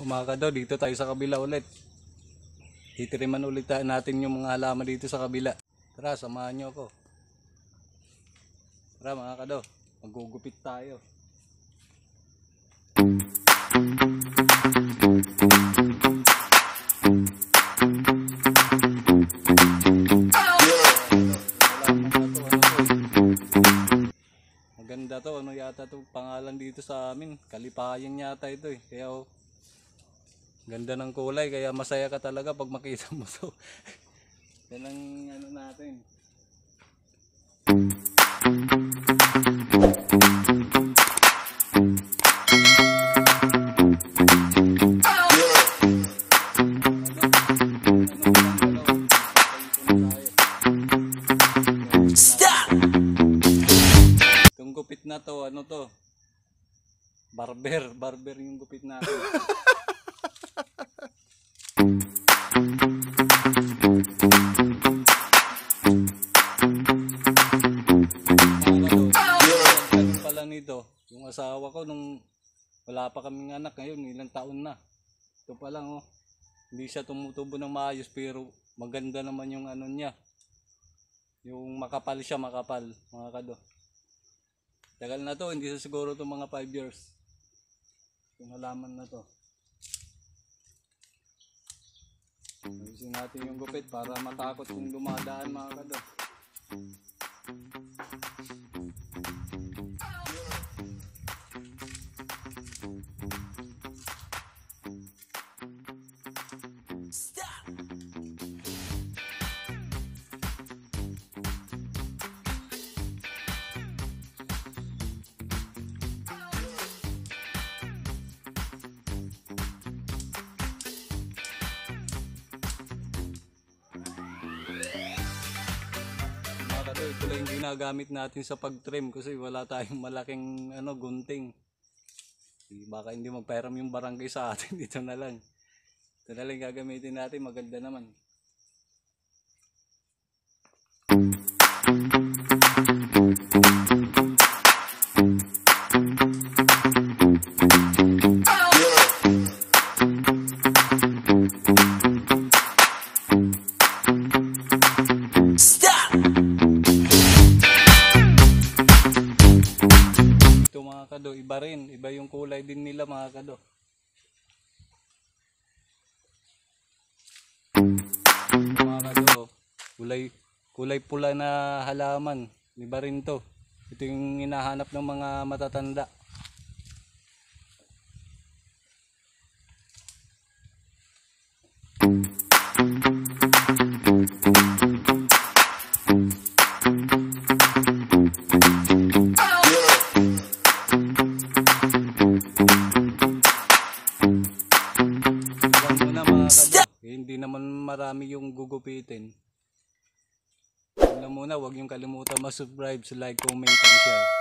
Mga kado, dito tayo sa kabila ulit. Titiriman ulit natin yung mga halaman dito sa kabila. Tara, samahan nyo ako. Tara mga kado, magugupit tayo. Maganda to, ano yata to pangalan dito sa amin, Kalipayan yata ito eh. Kaya ganda ng kulay, kaya masaya ka talaga pag makita mo to. Yan ang ano natin. Stop! Itong gupit na to, ano to? Barber yung gupit natin. Nito, yung asawa ko nung wala pa kaming anak, ngayon ilang taon na. Ito pa lang hindi siya tumutubo ng maayos, pero maganda naman yung ano niya. Yung makapal siya, mga kado. Tagal na to, hindi sa siguro to mga 5 years. Yung halaman na to. Ayusin natin yung gupit para matakot kung dumadaan, mga kado. Ito lang yung ginagamit natin sa pag-trim kasi wala tayong malaking gunting. Baka hindi magpairam yung barangay sa atin, dito na lang. Ito na lang gagamitin natin, maganda naman. Iba rin, iba yung kulay din nila, mga kado. Mga kado, kulay pula na halaman, iba rin to. Ito yung hinahanap ng mga matatanda. Hindi naman marami yung gugupitin. Alam mo na, huwag yung kalimutan mag-subscribe, like, comment, and share.